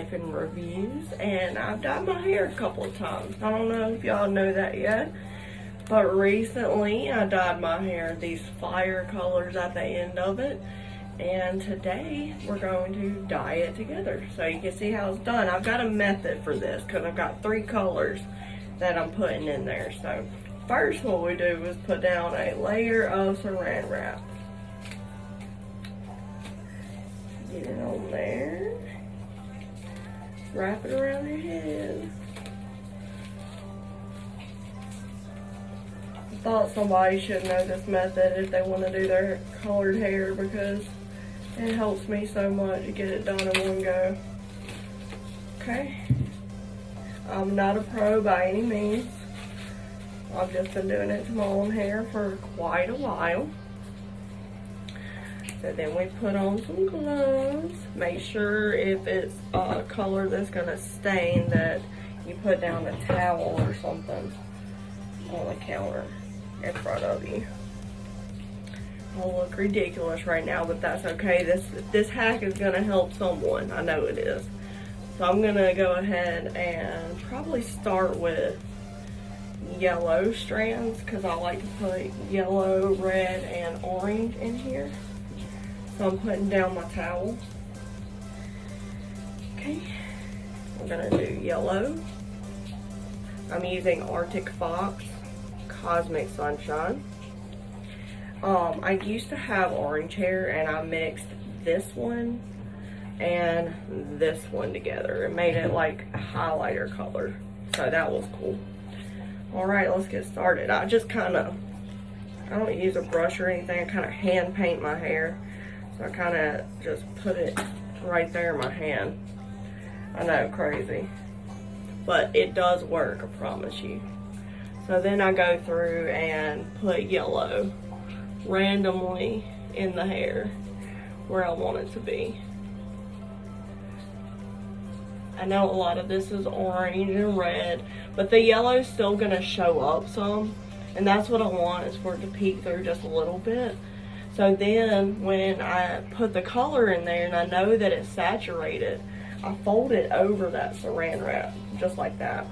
life and reviews, and I've dyed my hair a couple of times. I don't know if y'all know that yet, but recently I dyed my hair these fire colors at the end of it, and today we're going to dye it together so you can see how it's done. I've got a method for this because I've got 3 colors that I'm putting in there. So first what we do is put down a layer of saran wrap. Get it on there. Wrap it around your head. I thought somebody should know this method if they want to do their colored hair because it helps me so much to get it done in one go. Okay. I'm not a pro by any means. I've just been doing it to my own hair for quite a while. So then we put on some gloves. Make sure if it's a color that's gonna stain that you put down a towel or something on the counter in front of you. I'll look ridiculous right now, but that's okay. This hack is gonna help someone. I know it is. So I'm gonna go ahead and probably start with yellow strands because I like to put yellow, red, and orange in here. So I'm putting down my towel. Okay, I'm gonna do yellow. I'm using Arctic Fox Cosmic Sunshine. I used to have orange hair and I mixed this one and this one together. It made it like a highlighter color. So that was cool. Alright, let's get started. I don't use a brush or anything. I kind of hand paint my hair. So I kind of just put it right there in my hand. I know, crazy. But it does work, I promise you. So then I go through and put yellow randomly in the hair where I want it to be. I know a lot of this is orange and red, but the yellow's still gonna show up some, and that's what I want, is for it to peek through just a little bit. So then when I put the color in there and I know that it's saturated, I fold it over that saran wrap, just like that.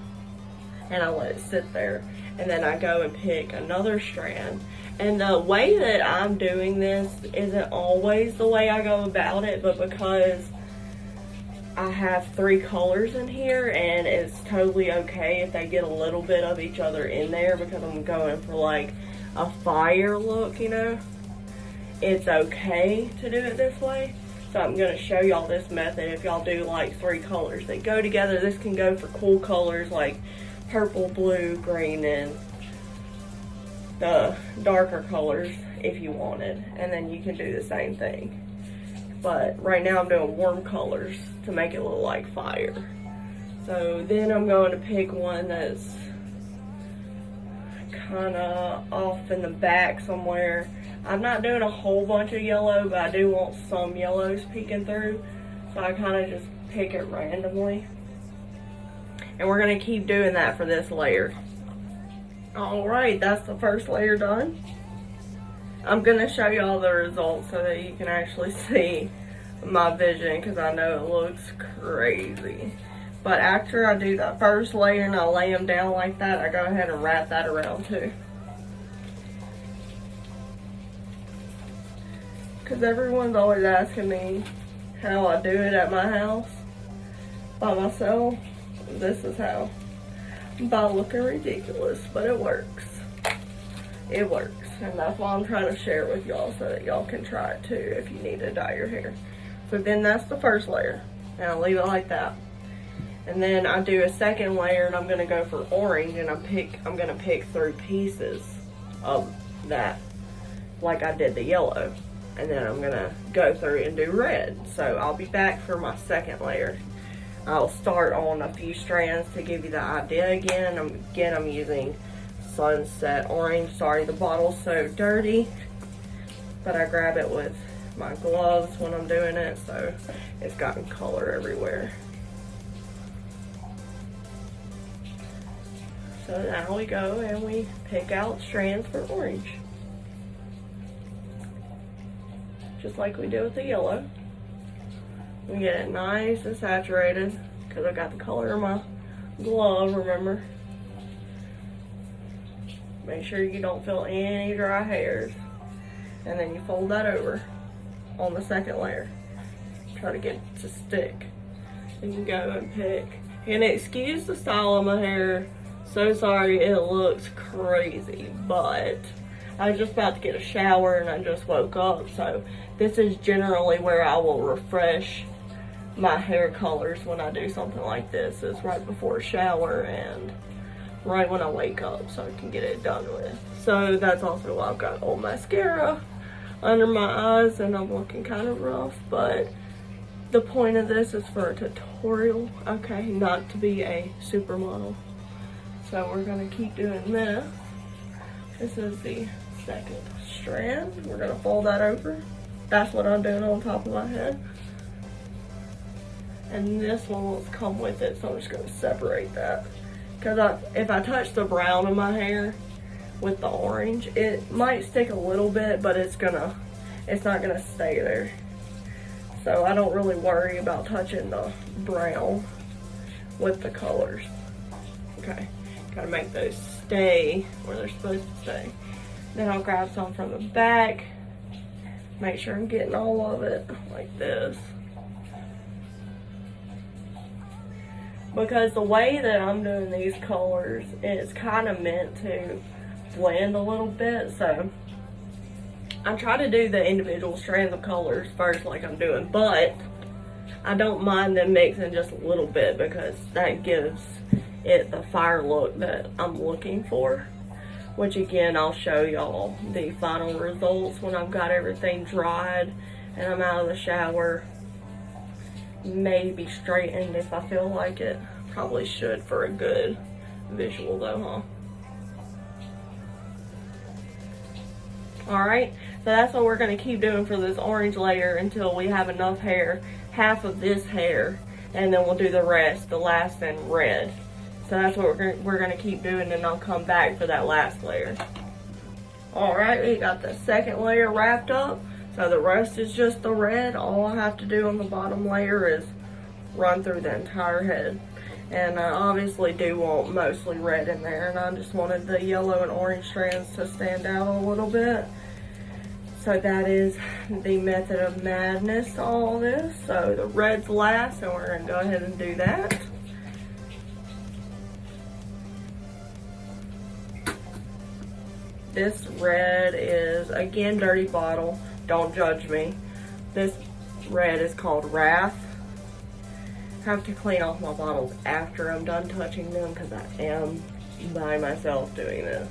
And I let it sit there. And then I go and pick another strand. And the way that I'm doing this isn't always the way I go about it, but because I have 3 colors in here and it's totally okay if they get a little bit of each other in there because I'm going for like a fire look, you know. It's okay to do it this way. So I'm going to show y'all this method if y'all do like 3 colors that go together. This can go for cool colors like purple, blue, green, and the darker colors if you wanted. And then you can do the same thing. But right now I'm doing warm colors to make it look like fire. So then I'm going to pick one that's kind of off in the back somewhere. I'm not doing a whole bunch of yellow, but I do want some yellows peeking through. So I kind of just pick it randomly. And we're going to keep doing that for this layer. Alright, that's the first layer done. I'm going to show y'all the results so that you can actually see my vision, because I know it looks crazy. But after I do that first layer and I lay them down like that, I go ahead and wrap that around too. Because everyone's always asking me how I do it at my house by myself. This is how. By looking ridiculous, but it works. It works. And that's why I'm trying to share it with y'all so that y'all can try it too if you need to dye your hair. So then that's the first layer. And I'll leave it like that. And then I do a second layer and I'm going to go for orange and I'm going to pick 3 pieces of that like I did the yellow. And then I'm going to go through and do red. So I'll be back for my second layer. I'll start on a few strands to give you the idea again. I'm using Sunset Orange. Sorry, the bottle's so dirty. But I grab it with my gloves when I'm doing it, so it's gotten color everywhere. So now we go and we pick out strands for orange. Just like we did with the yellow. and get it nice and saturated because I got the color in my glove, remember. Make sure you don't feel any dry hairs. And then you fold that over on the second layer. Try to get it to stick. And you go and pick. And excuse the style of my hair. So sorry, it looks crazy, but I was just about to get a shower and I just woke up. So this is generally where I will refresh my hair colors when I do something like this. It's right before a shower and right when I wake up so I can get it done with. So that's also why I've got old mascara under my eyes and I'm looking kind of rough, but the point of this is for a tutorial, okay, not to be a supermodel. So we're gonna keep doing this. This is the second strand. We're gonna fold that over. That's what I'm doing on top of my head. And this one will come with it, so I'm just gonna separate that. Because if I touch the brown of my hair with the orange, it might stick a little bit, but it's not gonna stay there. So I don't really worry about touching the brown with the colors. Okay, gotta make those stay where they're supposed to stay. Then I'll grab some from the back, make sure I'm getting all of it like this. Because the way that I'm doing these colors is kind of meant to blend a little bit, so I try to do the individual strands of colors first like I'm doing, but I don't mind them mixing just a little bit because that gives it the fire look that I'm looking for, which again, I'll show y'all the final results when I've got everything dried and I'm out of the shower. Maybe straightened if I feel like it. Probably should for a good visual though, huh? Alright, so that's what we're going to keep doing for this orange layer until we have enough hair, half of this hair, and then we'll do the rest, the last in red. So that's what we're going to keep doing, and I'll come back for that last layer. Alright, we got the second layer wrapped up. So the rest is just the red. All I have to do on the bottom layer is run through the entire head. And I obviously do want mostly red in there, and I just wanted the yellow and orange strands to stand out a little bit. So that is the method of madness to all this. So the red's last, and we're going to go ahead and do that. This red is, again, Dirty Bottle. Don't judge me. This red is called Wrath. I have to clean off my bottles after I'm done touching them because I am by myself doing this.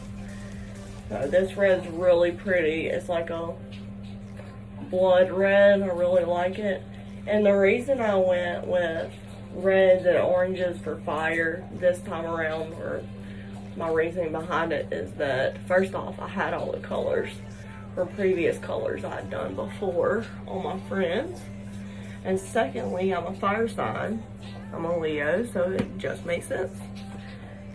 So this red's really pretty. It's like a blood red. I really like it. And the reason I went with reds and oranges for fire this time around, or my reasoning behind it, is that first off, I had all the colors from previous colors I'd done before on my friends. And secondly, I'm a fire sign. I'm a Leo, so it just makes sense.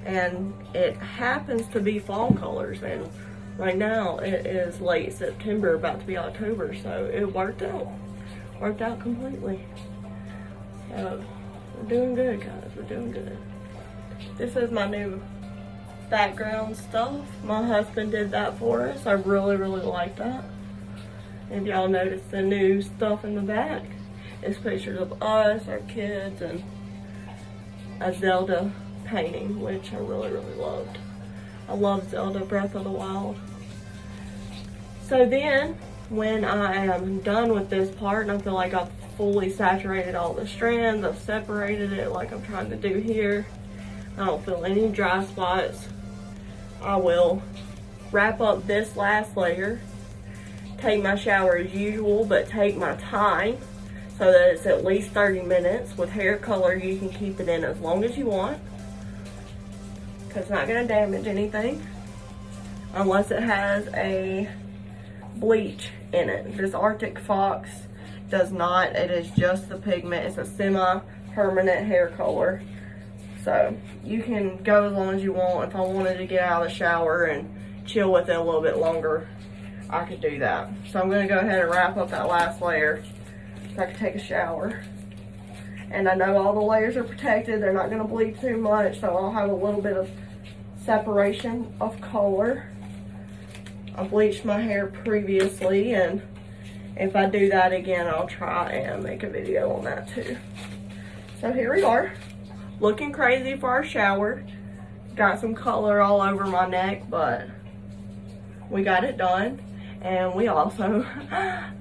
And it happens to be fall colors, and right now it is late September, about to be October, so it worked out. Worked out completely. So we're doing good, guys. We're doing good. This is my new background stuff. My husband did that for us. I really, really like that. If y'all notice the new stuff in the back, it's pictures of us, our kids, and a Zelda painting, which I really, really loved. I love Zelda Breath of the Wild. So then, when I am done with this part, and I feel like I've fully saturated all the strands, I've separated it like I'm trying to do here, I don't feel any dry spots, I will wrap up this last layer, take my shower as usual, but take my time so that it's at least 30 minutes. With hair color, you can keep it in as long as you want because it's not going to damage anything unless it has a bleach in it. This Arctic Fox does not. It is just the pigment. It's a semi-permanent hair color. So you can go as long as you want. If I wanted to get out of the shower and chill with it a little bit longer, I could do that. So I'm going to go ahead and wrap up that last layer so I can take a shower. And I know all the layers are protected. They're not going to bleed too much, so I'll have a little bit of separation of color. I bleached my hair previously, and if I do that again, I'll try and make a video on that too. So here we are, looking crazy for our shower. Got some color all over my neck, but we got it done. And we also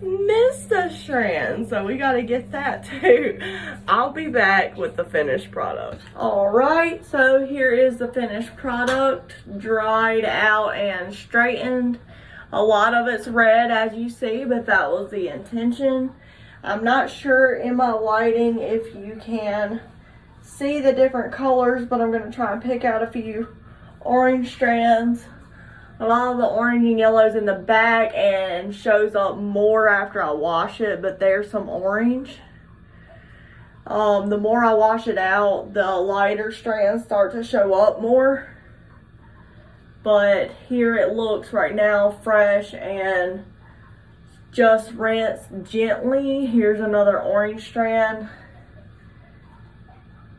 missed a strand, so we gotta get that too. I'll be back with the finished product. All right, so here is the finished product, dried out and straightened. A lot of it's red, as you see, but that was the intention. I'm not sure in my lighting if you can see the different colors, but I'm gonna try and pick out a few orange strands. A lot of the orange and yellow's in the back and shows up more after I wash it, but there's some orange. The more I wash it out, the lighter strands start to show up more. But here it looks right now fresh and just rinse gently. Here's another orange strand.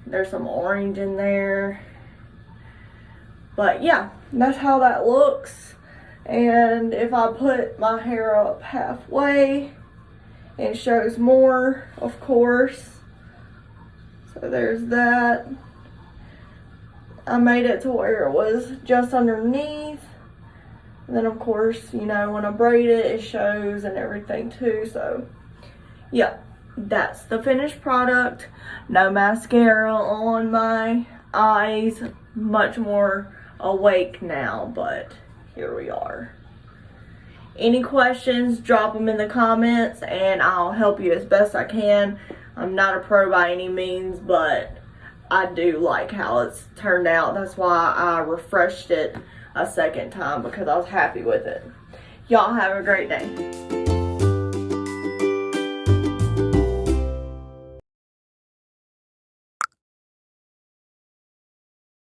There's some orange in there. But yeah, that's how that looks. And if I put my hair up halfway, it shows more, of course. So there's that. I made it to where it was just underneath. And then of course, you know, when I braid it, it shows and everything too. So yeah, that's the finished product. No mascara on my eyes. Much more awake now, but here we are. Any questions, drop them in the comments and I'll help you as best I can. I'm not a pro by any means, but I do like how it's turned out. That's why I refreshed it a second time, because I was happy with it. Y'all have a great day.